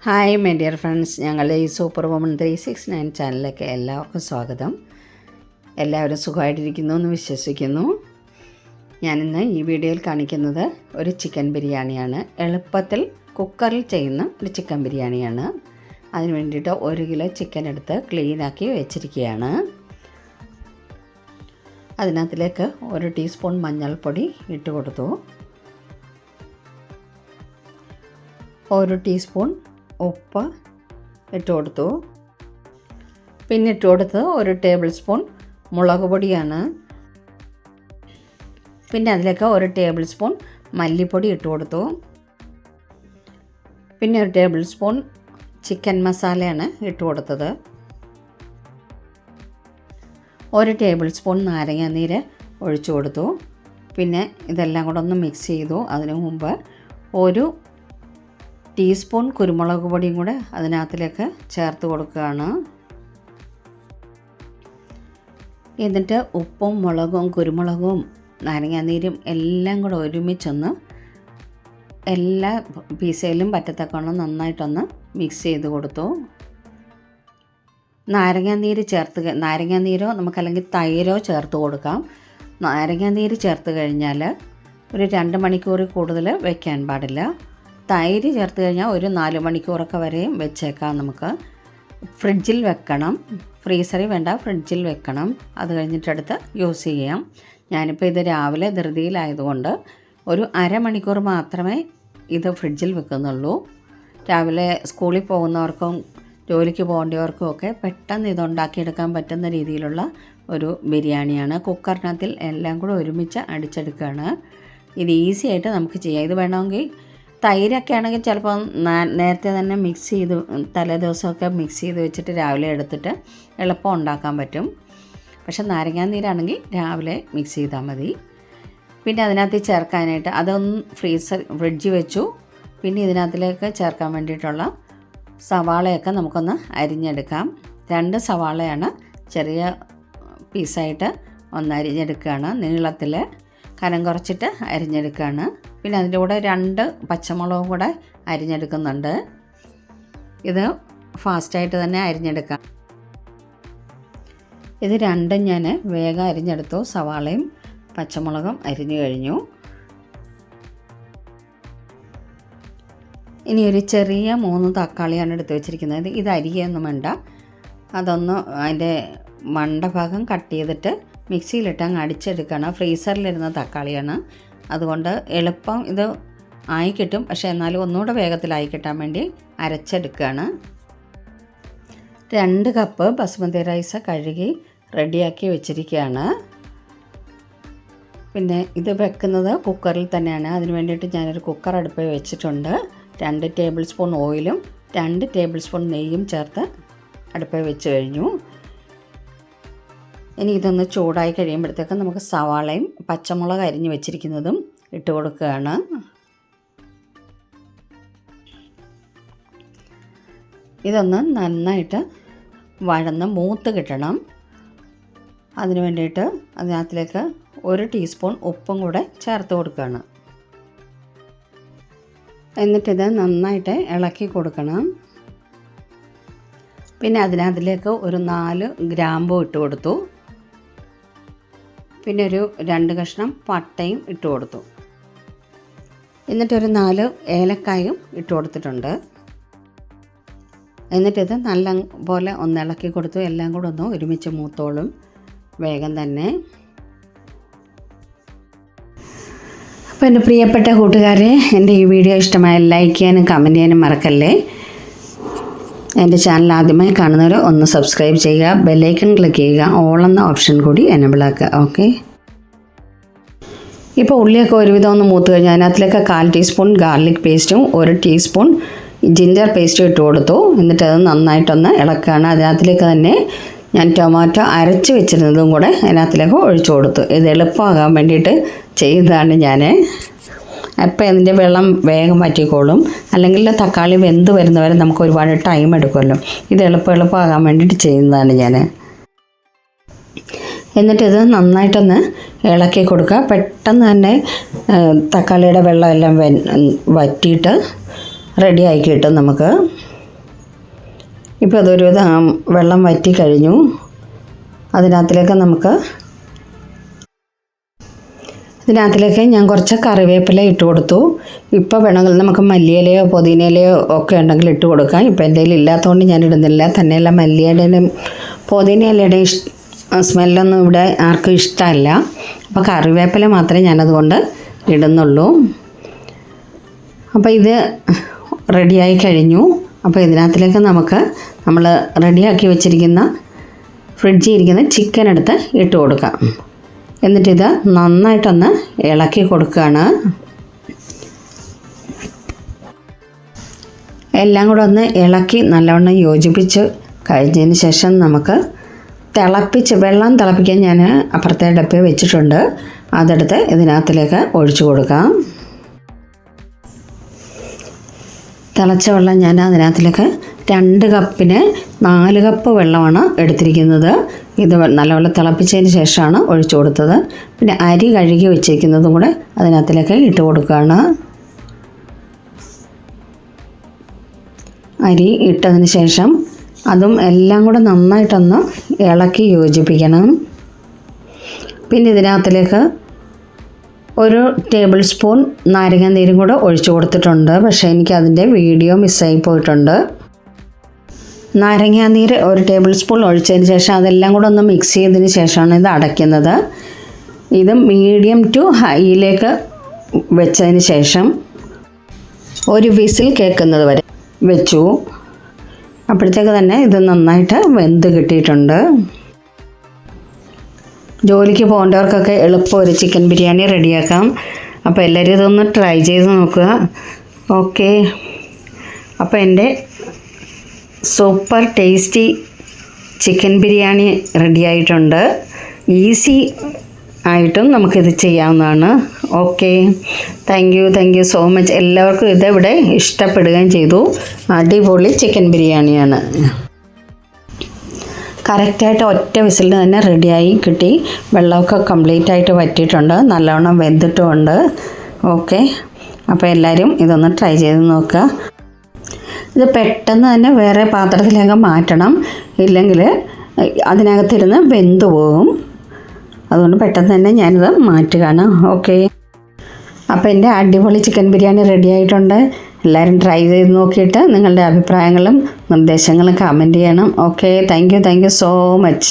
Hi my dear friends, ഞങ്ങളുടെ ഈ super woman 369 ചാനലിലേക്ക് എല്ലാവർക്കും സ്വാഗതം. എല്ലാവരും സുഖമായിട്ടിരിക്കുന്നു എന്ന് വിശ്വസിക്കുന്നു. ഞാനിന്ന് ഈ വീഡിയോയിൽ കാണിക്കുന്നത് ഒരു ചിക്കൻ ബിരിയാണിയാണ്. എളുപ്പത്തിൽ കുക്കറിൽ ചെയ്യുന്ന ഒരു ചിക്കൻ ബിരിയാണിയാണ്. അതിന് വേണ്ടിയിട്ട് 1 കിലോ ചിക്കൻ എടുത്ത് ക്ലീനാക്കി വെച്ചിരിക്കുകയാണ്. അതിനകത്തിലേക്ക് 1 ടീസ്പൂൺ മഞ്ഞൾപ്പൊടി ഇട്ട് കൊടുത്തു. 1 ടീസ്പൂൺ ഉപ്പ് ഇട്ട് കൊടുത്തു. പിന്നെ ഇട്ട് കൊടുത്ത് 1 ടേബിൾ സ്പൂൺ മുളക് പൊടിയാണ്. പിന്നെ അതിലേക്ക് 1 ടേബിൾ സ്പൂൺ മല്ലിപ്പൊടി ഇട്ട് കൊടുത്തു. പിന്നെ 1 ടേബിൾ സ്പൂൺ ചിക്കൻ മസാലയാണ് ഇട്ട് കൊടുത്തത്. 1 ടേബിൾ സ്പൂൺ നാരങ്ങാനീര് ഒഴിച്ചു കൊടുത്തു. പിന്നെ ഇതെല്ലാം കൂടെ ഒന്ന് മിക്സ് ചെയ്തു. അതിനു മുമ്പ് 1 ടീസ്പൂൺ കുരുമുളക് പൊടിയും കൂടെ അതിനകത്തിലേക്ക് ചേർത്ത് കൊടുക്കുകയാണ്. എന്നിട്ട് ഉപ്പും മുളകും കുരുമുളകും നാരങ്ങാനീരും എല്ലാം കൂടെ ഒരുമിച്ചൊന്ന് എല്ലാ പീസയിലും പറ്റത്തക്കവണ്ണം നന്നായിട്ടൊന്ന് മിക്സ് ചെയ്ത് കൊടുത്തു. നാരങ്ങാനീരോ നമുക്കല്ലെങ്കിൽ തൈരോ ചേർത്ത് കൊടുക്കാം. നാരങ്ങാനീര് ചേർത്ത് കഴിഞ്ഞാൽ ഒരു 2 മണിക്കൂറിൽ കൂടുതൽ വയ്ക്കാൻ പാടില്ല. തൈര് ചേർത്ത് കഴിഞ്ഞാൽ ഒരു 4 മണിക്കൂറൊക്കെ വരെയും വെച്ചേക്കാം. നമുക്ക് ഫ്രിഡ്ജിൽ വെക്കണം, ഫ്രീസറിൽ വേണ്ട, ഫ്രിഡ്ജിൽ വെക്കണം. അത് കഴിഞ്ഞിട്ടെടുത്ത് യൂസ് ചെയ്യാം. ഞാനിപ്പോൾ ഇത് രാവിലെ ധൃതിയിലായതുകൊണ്ട് ഒരു അരമണിക്കൂർ മാത്രമേ ഇത് ഫ്രിഡ്ജിൽ വെക്കുന്നുള്ളൂ. രാവിലെ സ്കൂളിൽ പോകുന്നവർക്കും ജോലിക്ക് പോകേണ്ടവർക്കും ഒക്കെ പെട്ടെന്ന് ഇതുണ്ടാക്കിയെടുക്കാൻ പറ്റുന്ന രീതിയിലുള്ള ഒരു ബിരിയാണിയാണ്. കുക്കറിനകത്തിൽ എല്ലാം കൂടെ ഒരുമിച്ച് അടിച്ചെടുക്കുകയാണ്. ഇത് ഈസി ആയിട്ട് നമുക്ക് ചെയ്യാം. ഇത് വേണമെങ്കിൽ തൈരൊക്കെ ആണെങ്കിൽ ചിലപ്പോൾ നേരത്തെ തന്നെ മിക്സ് ചെയ്ത് തലേദിവസമൊക്കെ മിക്സ് ചെയ്ത് വെച്ചിട്ട് രാവിലെ എടുത്തിട്ട് എളുപ്പം ഉണ്ടാക്കാൻ പറ്റും. പക്ഷെ നാരങ്ങാനീരാണെങ്കിൽ രാവിലെ മിക്സ് ചെയ്താൽ മതി. പിന്നെ അതിനകത്ത് ചേർക്കാനായിട്ട് അതൊന്ന് ഫ്രിഡ്ജിൽ വെച്ചു. പിന്നെ ഇതിനകത്തിലേക്ക് ചേർക്കാൻ വേണ്ടിയിട്ടുള്ള സവാളയൊക്കെ നമുക്കൊന്ന് അരിഞ്ഞെടുക്കാം. 2 സവാളയാണ് ചെറിയ പീസായിട്ട് ഒന്ന് അരിഞ്ഞെടുക്കുകയാണ്. നീളത്തിൽ കനം കുറച്ചിട്ട് അരിഞ്ഞെടുക്കുകയാണ്. പിന്നെ അതിൻ്റെ കൂടെ 2 പച്ചമുളകും കൂടെ അരിഞ്ഞെടുക്കുന്നുണ്ട്. ഇത് ഫാസ്റ്റായിട്ട് തന്നെ അരിഞ്ഞെടുക്കാം. ഇത് രണ്ടും ഞാൻ വേഗം അരിഞ്ഞെടുത്തു. സവാളയും പച്ചമുളകും അരിഞ്ഞു കഴിഞ്ഞു. ഇനി ഒരു ചെറിയ 3 തക്കാളിയാണ് എടുത്ത് വെച്ചിരിക്കുന്നത്. ഇത് അരിയൊന്നും വേണ്ട, അതൊന്ന് അതിൻ്റെ മണ്ടഭാഗം കട്ട് ചെയ്തിട്ട് മിക്സിയിലിട്ട് അങ്ങ് അടിച്ചെടുക്കണം. ഫ്രീസറിലിരുന്ന തക്കാളിയാണ്, അതുകൊണ്ട് എളുപ്പം ഇത് ആയി കിട്ടും. പക്ഷേ എന്നാലും ഒന്നുകൂടെ വേഗത്തിലായി കിട്ടാൻ വേണ്ടി അരച്ചെടുക്കുകയാണ്. 2 കപ്പ് ബസുമതി റൈസ് കഴുകി റെഡിയാക്കി വെച്ചിരിക്കുകയാണ്. പിന്നെ ഇത് വെക്കുന്നത് കുക്കറിൽ തന്നെയാണ്. അതിന് വേണ്ടിയിട്ട് ഞാനൊരു കുക്കർ അടുപ്പിൽ വെച്ചിട്ടുണ്ട്. 2 ടേബിൾ സ്പൂൺ ഓയിലും 2 ടേബിൾ സ്പൂൺ നെയ്യും ചേർത്ത് അടുപ്പിൽ വെച്ച് കഴിഞ്ഞു. ഇനി ഇതൊന്ന് ചൂടായി കഴിയുമ്പോഴത്തേക്ക് നമുക്ക് സവാളയും പച്ചമുളക് അരിഞ്ഞ് വെച്ചിരിക്കുന്നതും ഇട്ട് കൊടുക്കുകയാണ്. ഇതൊന്ന് നന്നായിട്ട് വഴന്ന് മൂത്ത് കിട്ടണം. അതിന് വേണ്ടിയിട്ട് അതിനകത്തിലേക്ക് 1 ടീസ്പൂൺ ഉപ്പും കൂടെ ചേർത്ത് കൊടുക്കുകയാണ്. എന്നിട്ടിത് നന്നായിട്ട് ഇളക്കി കൊടുക്കണം. പിന്നെ അതിനകത്തിലേക്ക് ഒരു 4 ഗ്രാമ്പൂ ഇട്ട് കൊടുത്തു. പിന്നെ ഒരു 2 കഷ്ണം പട്ടയും ഇട്ട് കൊടുത്തു. എന്നിട്ടൊരു 4 ഏലക്കായും ഇട്ട് കൊടുത്തിട്ടുണ്ട്. എന്നിട്ടിത് നല്ല പോലെ ഒന്ന് ഇളക്കി കൊടുത്തു. എല്ലാം കൂടെ ഒന്ന് ഒരുമിച്ച് മൂത്തോളും വേഗം തന്നെ. അപ്പോൾ എൻ്റെ പ്രിയപ്പെട്ട കൂട്ടുകാരെ, എൻ്റെ ഈ വീഡിയോ ഇഷ്ടമായ ലൈക്ക് ചെയ്യാനും കമൻറ്റ് ചെയ്യാനും മറക്കല്ലേ. എൻ്റെ ചാനൽ ആദ്യമായി കാണുന്നവർ ഒന്ന് സബ്സ്ക്രൈബ് ചെയ്യുക, ബെല്ലൈക്കൺ ക്ലിക്ക് ചെയ്യുക, ഓൾ എന്ന ഓപ്ഷൻ കൂടി എനേബിൾ ആക്കുക. ഓക്കെ, ഇപ്പോൾ ഉള്ളിയൊക്കെ ഒരുവിധം ഒന്ന് മൂത്ത് കഴിഞ്ഞാൽ അതിനകത്തിലേക്ക് 1/4 ടീസ്പൂൺ ഗാർലിക് പേസ്റ്റും 1 ടീസ്പൂൺ ജിഞ്ചർ പേസ്റ്റും ഇട്ട് കൊടുത്തു. എന്നിട്ടത് നന്നായിട്ടൊന്ന് ഇളക്കുകയാണ്. അതിനകത്തിലേക്ക് തന്നെ ഞാൻ ടൊമാറ്റോ അരച്ച് വെച്ചിരുന്നതും കൂടെ അതിനകത്തിലേക്ക് ഒഴിച്ചു കൊടുത്തു. ഇത് എളുപ്പമാകാൻ വേണ്ടിയിട്ട് ചെയ്തതാണ് ഞാൻ. അപ്പോൾ അതിൻ്റെ വെള്ളം വേഗം വറ്റിക്കോളും. അല്ലെങ്കിൽ തക്കാളി വെന്ത് വരുന്നവരെ നമുക്ക് ഒരുപാട് ടൈം എടുക്കുമല്ലോ. ഇത് എളുപ്പമാകാൻ വേണ്ടിയിട്ട് ചെയ്യുന്നതാണ് ഞാൻ. എന്നിട്ടിത് നന്നായിട്ടൊന്ന് ഇളക്കി കൊടുക്കുക. പെട്ടെന്ന് തന്നെ തക്കാളിയുടെ വെള്ളം എല്ലാം വറ്റിയിട്ട് റെഡിയാക്കി കിട്ടും നമുക്ക്. ഇപ്പോൾ അതൊരു വെള്ളം വറ്റി കഴിഞ്ഞു. ഇതിനകത്തിലേക്ക് ഞാൻ കുറച്ച് കറിവേപ്പില ഇട്ട് കൊടുത്തു. ഇപ്പോൾ വേണമെങ്കിൽ നമുക്ക് മല്ലിയിലയോ പുതിനയിലയോ ഒക്കെ ഉണ്ടെങ്കിൽ ഇട്ട് കൊടുക്കാം. ഇപ്പോൾ എൻ്റെ കയ്യിൽ ഇല്ലാത്തതുകൊണ്ട് ഞാൻ ഇടുന്നില്ല. തന്നെയല്ല മല്ലിയിലയുടെയും പുതിനയിലയുടെയും സ്മെല്ലൊന്നും ഇവിടെ ആർക്കും ഇഷ്ടമല്ല. അപ്പോൾ കറിവേപ്പില മാത്രമേ ഞാനതുകൊണ്ട് ഇടുന്നുള്ളൂ. അപ്പോൾ ഇത് റെഡിയായി കഴിഞ്ഞു. അപ്പോൾ ഇതിനകത്തിലേക്ക് നമ്മൾ റെഡിയാക്കി വെച്ചിരിക്കുന്ന ഫ്രിഡ്ജിൽ ഇരിക്കുന്ന ചിക്കൻ എടുത്ത് ഇട്ട് കൊടുക്കാം. എന്നിട്ടിത് നന്നായിട്ടൊന്ന് ഇളക്കി കൊടുക്കുകയാണ്. എല്ലാം കൂടെ ഒന്ന് ഇളക്കി നല്ലവണ്ണം യോജിപ്പിച്ച് കഴിഞ്ഞതിന് ശേഷം നമുക്ക് വെള്ളം തിളപ്പിക്കാൻ ഞാൻ അപ്പുറത്തെ ഡപ്പയിൽ വെച്ചിട്ടുണ്ട്. അതെടുത്ത് ഇതിനകത്തിലേക്ക് ഒഴിച്ചു കൊടുക്കാം. തിളച്ച വെള്ളം ഞാൻ അതിനകത്തിലേക്ക് 2 കപ്പിന് 4 കപ്പ് വെള്ളമാണ് എടുത്തിരിക്കുന്നത്. ഇത് നല്ലപോലെ തിളപ്പിച്ചതിന് ശേഷമാണ് ഒഴിച്ചു കൊടുത്തത്. പിന്നെ അരി കഴുകി വെച്ചിരിക്കുന്നതും കൂടെ അതിനകത്തിലേക്ക് ഇട്ട് കൊടുക്കുകയാണ്. അരി ഇട്ടതിന് ശേഷം അതും എല്ലാം കൂടെ നന്നായിട്ടൊന്ന് ഇളക്കി യോജിപ്പിക്കണം. പിന്നെ ഇതിനകത്തിലേക്ക് 1 ടേബിൾ സ്പൂൺ നാരങ്ങാനീരും കൂടെ ഒഴിച്ചു കൊടുത്തിട്ടുണ്ട്. പക്ഷേ എനിക്കതിൻ്റെ വീഡിയോ മിസ്സായി പോയിട്ടുണ്ട്. നാരങ്ങാനീര് 1 ടേബിൾ സ്പൂൺ ഒഴിച്ചതിന് ശേഷം അതെല്ലാം കൂടെ ഒന്ന് മിക്സ് ചെയ്തതിന് ശേഷമാണ് ഇത് അടയ്ക്കുന്നത്. ഇത് മീഡിയം ടു ഹൈയിലേക്ക് വെച്ചതിന് ശേഷം ഒരു വിസിൽ കേൾക്കുന്നത് വരെ വെച്ചു. അപ്പോഴത്തേക്ക് തന്നെ ഇത് നന്നായിട്ട് വെന്ത് കിട്ടിയിട്ടുണ്ട്. ജോലിക്ക് പോകേണ്ടവർക്കൊക്കെ എളുപ്പം ഒരു ചിക്കൻ ബിരിയാണി റെഡിയാക്കാം. അപ്പോൾ എല്ലാവരും ഇതൊന്ന് ട്രൈ ചെയ്ത് നോക്കുക. ഓക്കെ, അപ്പോൾ എൻ്റെ സൂപ്പർ ടേസ്റ്റി ചിക്കൻ ബിരിയാണി റെഡിയായിട്ടുണ്ട്. ഈസി ആയിട്ടും നമുക്കിത് ചെയ്യാവുന്നതാണ്. Okay, thank you so much. എല്ലാവർക്കും ഇതിവിടെ ഇഷ്ടപ്പെടുകയും ചെയ്തു. അടിപൊളി ചിക്കൻ ബിരിയാണിയാണ്. കറക്റ്റായിട്ട് ഒറ്റ വിസിലിന് തന്നെ റെഡിയായി കിട്ടി. വെള്ളമൊക്കെ കംപ്ലീറ്റ് ആയിട്ട് വറ്റിയിട്ടുണ്ട്. നല്ലവണ്ണം വെന്തിട്ടുമുണ്ട്. ഓക്കെ, അപ്പോൾ എല്ലാവരും ഇതൊന്ന് ട്രൈ ചെയ്ത് നോക്കുക. ഇത് പെട്ടെന്ന് തന്നെ വേറെ പാത്രത്തിലേക്ക് മാറ്റണം, ഇല്ലെങ്കിൽ അതിനകത്തിരുന്ന് വെന്ത് പോകും. അതുകൊണ്ട് പെട്ടെന്ന് തന്നെ ഞാനിത് മാറ്റുകയാണ്. ഓക്കെ, അപ്പോൾ എൻ്റെ അടിപൊളി ചിക്കൻ ബിരിയാണി റെഡി ആയിട്ടുണ്ട്. എല്ലാവരും ട്രൈ ചെയ്ത് നോക്കിയിട്ട് നിങ്ങളുടെ അഭിപ്രായങ്ങളും നിർദ്ദേശങ്ങളും കമൻറ്റ് ചെയ്യണം. Okay, thank you so much.